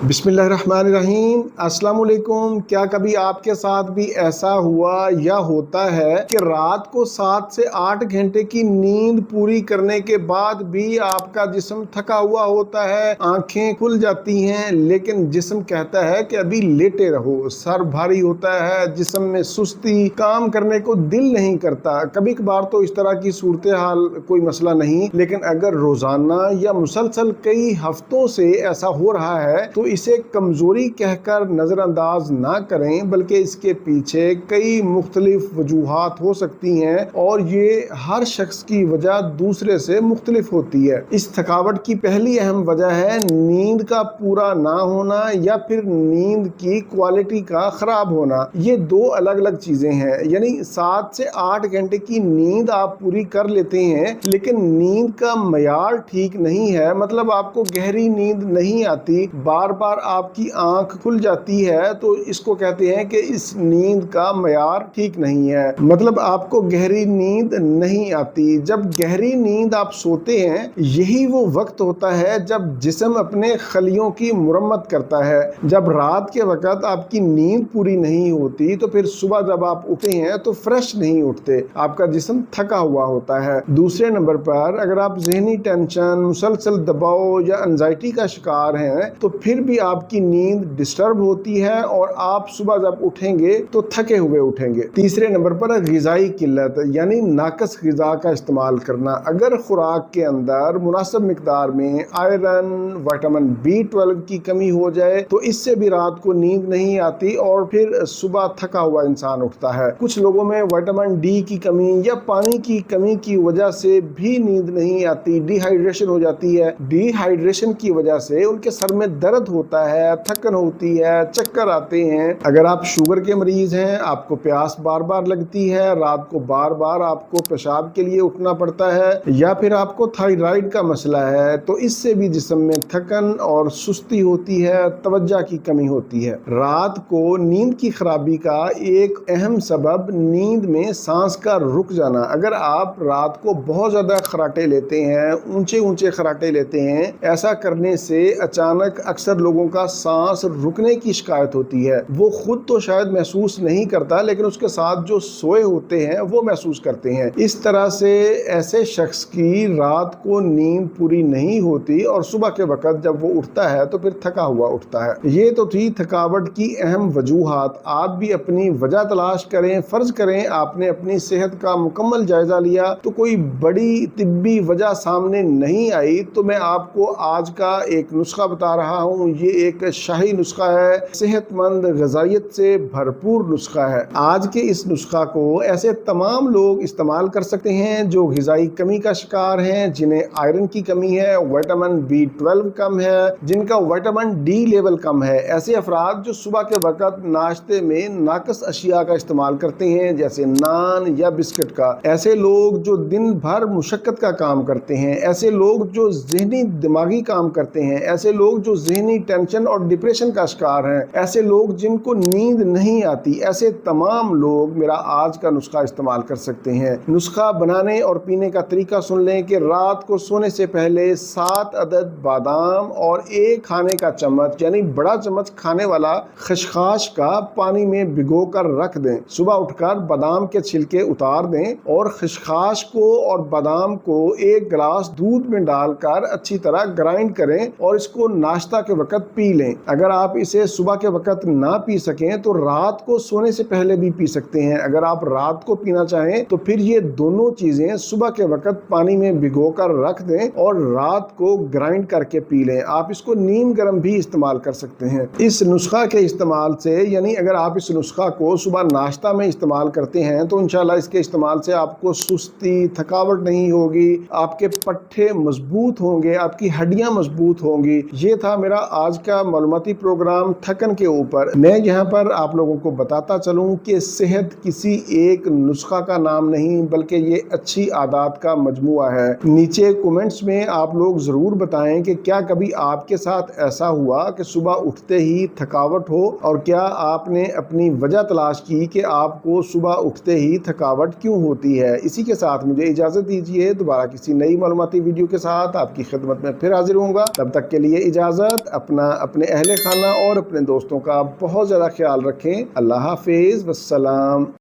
बिस्मिल्लाहिर्रहमानिर्रहीम। अस्सलाम वालेकुम। क्या कभी आपके साथ भी ऐसा हुआ या होता है कि रात को 7 से 8 घंटे की नींद पूरी करने के बाद भी आपका जिस्म थका हुआ होता है, आंखें खुल जाती हैं लेकिन जिस्म कहता है कि अभी लेटे रहो, सर भारी होता है, जिस्म में सुस्ती, काम करने को दिल नहीं करता। कभी कभार तो इस तरह की सूरत हाल कोई मसला नहीं, लेकिन अगर रोजाना या मुसलसल कई हफ्तों से ऐसा हो रहा है तो इसे कमजोरी कहकर नजरअंदाज ना करें, बल्कि इसके पीछे कई मुख्तलिफ वजूहात हो सकती हैं और ये हर शख्स की वजह दूसरे से मुख्तलिफ होती है। इस थकावट की पहली अहम वजह है नींद का पूरा ना होना या फिर नींद की क्वालिटी का खराब होना। ये दो अलग अलग चीजें हैं। यानी 7 से 8 घंटे की नींद आप पूरी कर लेते हैं लेकिन नींद का मयार ठीक नहीं है, मतलब आपको गहरी नींद नहीं आती, बार बार आपकी आंख खुल जाती है, तो इसको कहते हैं कि इस नींद का मयार ठीक नहीं है, मतलब आपको गहरी नींद नहीं आती। जब गहरी नींद आप सोते हैं यही वो वक्त होता है जब जिस्म अपने खलियों की मुरम्मत करता है। जब रात के वक्त आपकी नींद पूरी नहीं होती तो फिर सुबह जब आप उठते हैं तो फ्रेश नहीं उठते, आपका जिस्म थका हुआ होता है। दूसरे नंबर पर अगर आप ज़हनी टेंशन, मुसलसल दबाव या एंजाइटी का शिकार हैं तो फिर भी आपकी नींद डिस्टर्ब होती है और आप सुबह जब उठेंगे तो थके हुए उठेंगे। तीसरे नंबर पर ग़िज़ाई किल्लत यानी नाकस ग़िज़ा का इस्तेमाल करना। अगर खुराक के अंदर मुनासिब मिकदार में आयरन, विटामिन B12 की कमी हो जाए तो इससे भी रात को नींद नहीं आती और फिर सुबह थका हुआ इंसान उठता है। कुछ लोगों में विटामिन D की कमी या पानी की कमी की वजह से भी नींद नहीं आती, डिहाइड्रेशन हो जाती है। डिहाइड्रेशन की वजह से उनके सर में दर्द होता है, थकन होती है, चक्कर आते हैं। अगर आप शुगर के मरीज हैं, आपको प्यास बार बार लगती है, रात को बार बार आपको पेशाब के लिए उठना पड़ता है, या फिर आपको थायराइड का मसला है तो इससे भी जिस्म में थकन और सुस्ती होती है, तवज्जो की कमी होती है। रात को नींद की खराबी का एक अहम सबब नींद में सांस का रुक जाना। अगर आप रात को बहुत ज़्यादा खराटे लेते हैं, ऊंचे ऊंचे खराटे लेते हैं, ऐसा करने से अचानक अक्सर लोगों का सांस रुकने की शिकायत होती है। वो खुद तो शायद महसूस नहीं करता लेकिन उसके साथ जो सोए होते हैं वो महसूस करते हैं। इस तरह से ऐसे शख्स की रात को नींद पूरी नहीं होती और सुबह के वक्त जब वो उठता है तो फिर थका हुआ उठता है। ये तो थी थकावट की अहम वजूहात। आप भी अपनी वजह तलाश करें। फर्ज करें आपने अपनी सेहत का मुकम्मल जायजा लिया तो कोई बड़ी तिब्बी वजह सामने नहीं आई तो मैं आपको आज का एक नुस्खा बता रहा हूँ। ये एक शाही नुस्खा है, सेहतमंद ग़िज़ाइयत से भरपूर नुस्खा है। आज के इस नुस्खा को ऐसे तमाम लोग इस्तेमाल कर सकते हैं जो ग़िज़ाई कमी का शिकार हैं, जिन्हें आयरन की कमी है, विटामिन B12 कम है, जिनका विटामिन D लेवल कम है। ऐसे अफराद जो सुबह के वक्त नाश्ते में नाकस अशिया का इस्तेमाल करते हैं जैसे नान या बिस्किट का, ऐसे लोग जो दिन भर मुशक्कत का काम करते हैं, ऐसे लोग जो ज़हनी दिमागी काम करते हैं, ऐसे लोग जो ज़हनी टेंशन और डिप्रेशन का शिकार हैं, ऐसे लोग जिनको नींद नहीं आती, ऐसे तमाम लोग मेरा आज का नुस्खा इस्तेमाल कर सकते हैं। नुस्खा बनाने और पीने का तरीका सुन लें कि रात को सोने से पहले 7 अदद बादाम और 1 खाने का चम्मच यानी बड़ा चम्मच खाने वाला खसखस का पानी में भिगो कर रख दें। सुबह उठकर बादाम के छिलके उतार दें और खसखस को और बादाम को 1 गिलास दूध में डालकर अच्छी तरह ग्राइंड करें और इसको नाश्ता के वक्त पी लें। अगर आप इसे सुबह के वक्त ना पी सकें तो रात को सोने से पहले भी पी सकते हैं। अगर आप रात को पीना चाहें तो फिर ये दोनों चीजें सुबह के वक्त पानी में भिगो कर रख दें और रात को ग्राइंड करके पी लें। आप इसको नीम गर्म भी इस्तेमाल कर सकते हैं। इस नुस्खा के इस्तेमाल से, यानी अगर आप इस नुस्खा को सुबह नाश्ता में इस्तेमाल करते हैं तो इंशाल्लाह इसके इस्तेमाल से आपको सुस्ती, थकावट नहीं होगी, आपके पट्टे मजबूत होंगे, आपकी हड्डियां मजबूत होंगी। ये था मेरा आज का मालूमाती प्रोग्राम थकन के ऊपर। मैं यहाँ पर आप लोगों को बताता चलूँ कि सेहत किसी एक नुस्खा का नाम नहीं बल्कि ये अच्छी आदत का मजमुआ है। नीचे कमेंट्स में आप लोग ज़रूर बताएं कि क्या कभी आपके साथ ऐसा हुआ कि सुबह उठते ही थकावट हो और क्या आपने अपनी वजह तलाश की कि आपको सुबह उठते ही थकावट क्यों होती है। इसी के साथ मुझे इजाज़त दीजिए, दोबारा किसी नई मालूमाती वीडियो के साथ आपकी खिदमत में फिर हाजिर होऊंगा। तब तक के लिए इजाज़त। अपना اپنا، اپنے اہل خانہ اور اپنے دوستوں کا بہت زیادہ خیال رکھیں۔ اللہ حافظ، والسلام۔